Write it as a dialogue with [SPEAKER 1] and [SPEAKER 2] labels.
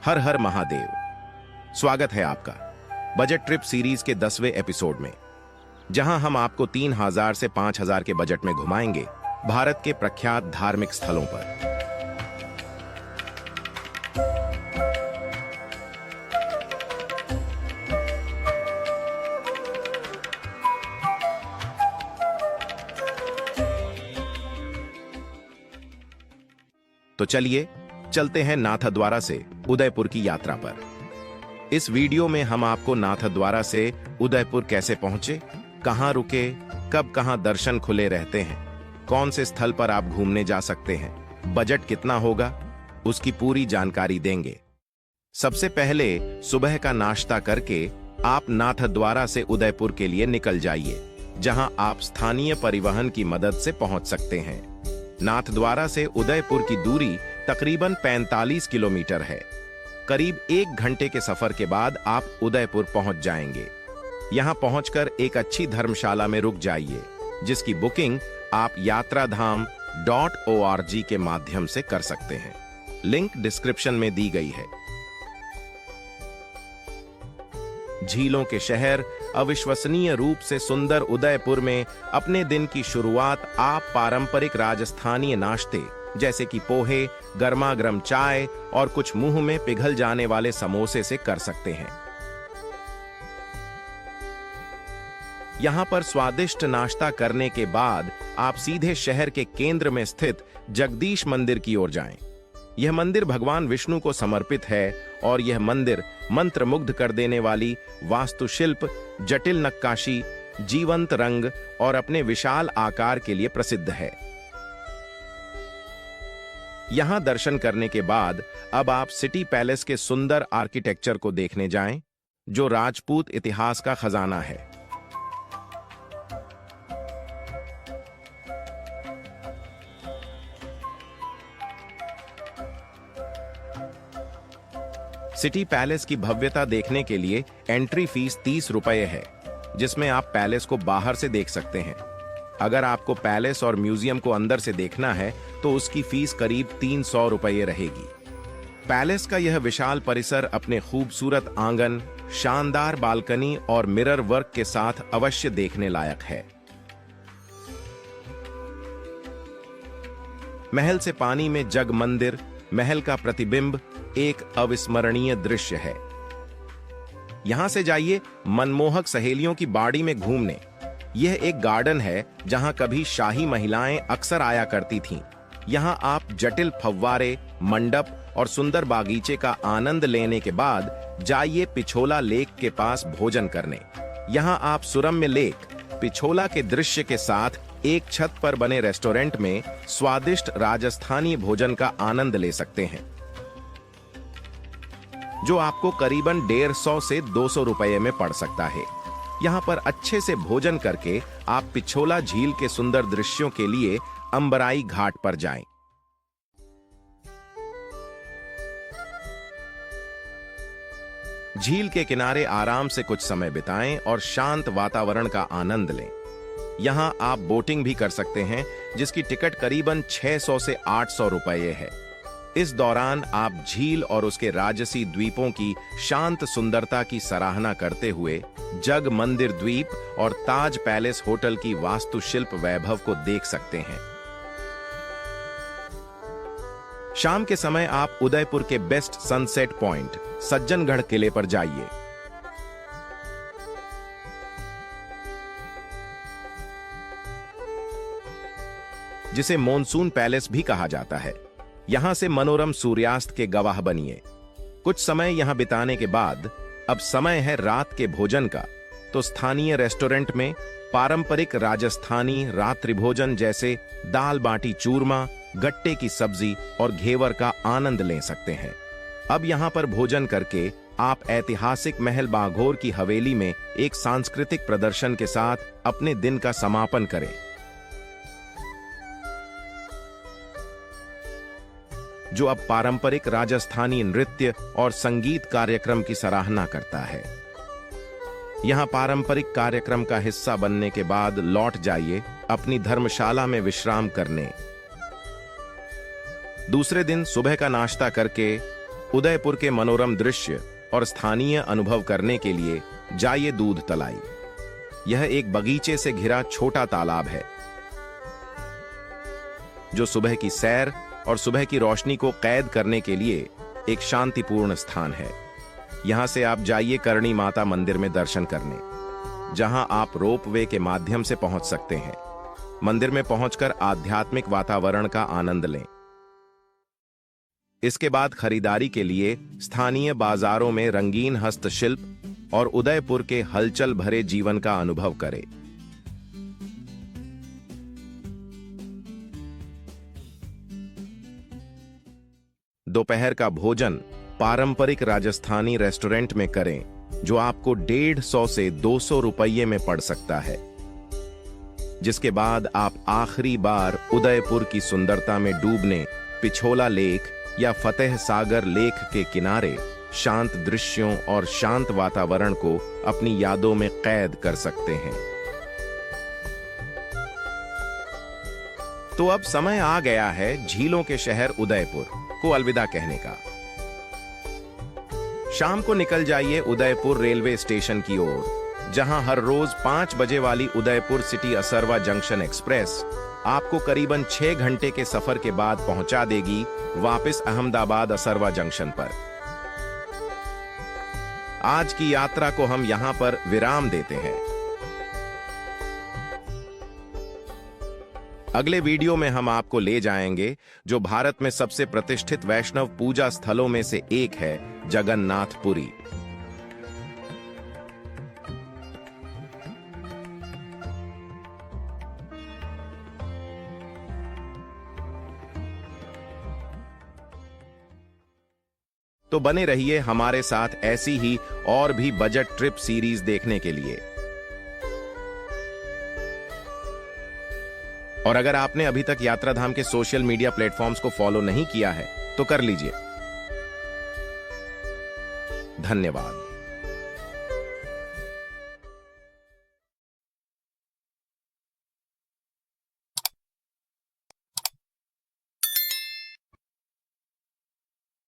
[SPEAKER 1] हर हर महादेव। स्वागत है आपका बजट ट्रिप सीरीज के 10वें एपिसोड में, जहां हम आपको 3000 से 5000 के बजट में घुमाएंगे भारत के प्रख्यात धार्मिक स्थलों पर। तो चलिए चलते हैं नाथद्वारा से उदयपुर की यात्रा पर। इस वीडियो में हम आपको नाथद्वारा से उदयपुर कैसे पहुंचे, कहां रुके, कब कहां दर्शन खुले रहते हैं, कौन से स्थल पर आप घूमने जा सकते हैं, बजट कितना होगा, उसकी पूरी जानकारी देंगे। सबसे पहले सुबह का नाश्ता करके आप नाथद्वारा से उदयपुर के लिए निकल जाइए, जहां आप स्थानीय परिवहन की मदद से पहुंच सकते हैं। नाथद्वारा से उदयपुर की दूरी तकरीबन 45 किलोमीटर है। करीब 1 घंटे के सफर के बाद आप उदयपुर पहुंच जाएंगे। यहां पहुंचकर एक अच्छी धर्मशाला में रुक जाइए, जिसकी बुकिंग आप yatraDham.org के माध्यम से कर सकते हैं। लिंक डिस्क्रिप्शन में दी गई है। झीलों के शहर अविश्वसनीय रूप से सुंदर उदयपुर में अपने दिन की शुरुआत आप पारंपरिक राजस्थानी नाश्ते जैसे कि पोहे, गर्मा-गर्म चाय और कुछ मुंह में पिघल जाने वाले समोसे से कर सकते हैं। यहां पर स्वादिष्ट नाश्ता करने के बाद आप सीधे शहर के केंद्र में स्थित जगदीश मंदिर की ओर जाएं। यह मंदिर भगवान विष्णु को समर्पित है और यह मंदिर मंत्रमुग्ध कर देने वाली वास्तुशिल्प, जटिल नक्काशी, जीवंत रंग और अपने विशाल आकार के लिए प्रसिद्ध है। यहां दर्शन करने के बाद अब आप सिटी पैलेस के सुंदर आर्किटेक्चर को देखने जाएं, जो राजपूत इतिहास का खजाना है। सिटी पैलेस की भव्यता देखने के लिए एंट्री फीस 30 रुपये है, जिसमें आप पैलेस को बाहर से देख सकते हैं। अगर आपको पैलेस और म्यूजियम को अंदर से देखना है तो उसकी फीस करीब 300 रुपये रहेगी। पैलेस का यह विशाल परिसर अपने खूबसूरत आंगन, शानदार बालकनी और मिरर वर्क के साथ अवश्य देखने लायक है। महल से पानी में जग मंदिर, महल का प्रतिबिंब एक अविस्मरणीय दृश्य है। यहां से जाइए मनमोहक सहेलियों की बाड़ी में घूमने। यह एक गार्डन है जहां कभी शाही महिलाएं अक्सर आया करती थीं। यहां आप जटिल फव्वारे, मंडप और सुंदर बागीचे का आनंद लेने के बाद जाइए पिछोला लेक के पास भोजन करने। यहां आप सुरम्य लेक, पिछोला के दृश्य के साथ एक छत पर बने रेस्टोरेंट में स्वादिष्ट राजस्थानी भोजन का आनंद ले सकते हैं, जो आपको करीबन 150 से 200 रुपये में पड़ सकता है। यहां पर अच्छे से भोजन करके आप पिछोला झील के सुंदर दृश्यों के लिए अंबराई घाट पर जाएं। झील के किनारे आराम से कुछ समय बिताएं और शांत वातावरण का आनंद लें। यहां आप बोटिंग भी कर सकते हैं, जिसकी टिकट करीबन 600 से 800 रुपये है। इस दौरान आप झील और उसके राजसी द्वीपों की शांत सुंदरता की सराहना करते हुए जग मंदिर द्वीप और ताज पैलेस होटल की वास्तुशिल्प वैभव को देख सकते हैं। शाम के समय आप उदयपुर के बेस्ट सनसेट पॉइंट सज्जनगढ़ किले पर जाइए। जिसे मॉनसून पैलेस भी कहा जाता है। यहां से मनोरम सूर्यास्त के गवाह बनिए। कुछ समय यहां बिताने के बाद अब समय है रात के भोजन का, तो स्थानीय रेस्टोरेंट में पारंपरिक राजस्थानी रात्रि भोजन जैसे दाल बाटी चूरमा, गट्टे की सब्जी और घेवर का आनंद ले सकते हैं। अब यहां पर भोजन करके आप ऐतिहासिक महल बाघोर की हवेली में एक सांस्कृतिक प्रदर्शन के साथ अपने दिन का समापन करें, जो अब पारंपरिक राजस्थानी नृत्य और संगीत कार्यक्रम की सराहना करता है। यहां पारंपरिक कार्यक्रम का हिस्सा बनने के बाद लौट जाइए अपनी धर्मशाला में विश्राम करने। दूसरे दिन सुबह का नाश्ता करके उदयपुर के मनोरम दृश्य और स्थानीय अनुभव करने के लिए जाइए दूध तलाई। यह एक बगीचे से घिरा छोटा तालाब है जो सुबह की सैर और सुबह की रोशनी को कैद करने के लिए एक शांतिपूर्ण स्थान है। यहां से आप जाइए करणी माता मंदिर में दर्शन करने, जहां आप रोपवे के माध्यम से पहुंच सकते हैं। मंदिर में पहुंचकर आध्यात्मिक वातावरण का आनंद लें। इसके बाद खरीदारी के लिए स्थानीय बाजारों में रंगीन हस्तशिल्प और उदयपुर के हलचल भरे जीवन का अनुभव करें। दोपहर का भोजन पारंपरिक राजस्थानी रेस्टोरेंट में करें, जो आपको 150 से 200 रुपये में पड़ सकता है। जिसके बाद आप आखिरी बार उदयपुर की सुंदरता में डूबने पिछोला लेक या फतेह सागर लेक के किनारे शांत दृश्यों और शांत वातावरण को अपनी यादों में कैद कर सकते हैं। तो अब समय आ गया है झीलों के शहर उदयपुर को अलविदा कहने का। शाम को निकल जाइए उदयपुर रेलवे स्टेशन की ओर, जहां हर रोज 5 बजे वाली Udaipur city Asarwa junction express आपको करीबन 6 घंटे के सफर के बाद पहुंचा देगी वापस अहमदाबाद असरवा जंक्शन पर। आज की यात्रा को हम यहां पर विराम देते हैं। अगले वीडियो में हम आपको ले जाएंगे जो भारत में सबसे प्रतिष्ठित वैष्णव पूजा स्थलों में से एक है, जगन्नाथपुरी। तो बने रहिए हमारे साथ ऐसी ही और भी बजट ट्रिप सीरीज देखने के लिए। और अगर आपने अभी तक यात्राधाम के सोशल मीडिया प्लेटफॉर्म्स को फॉलो नहीं किया है तो कर लीजिए। धन्यवाद।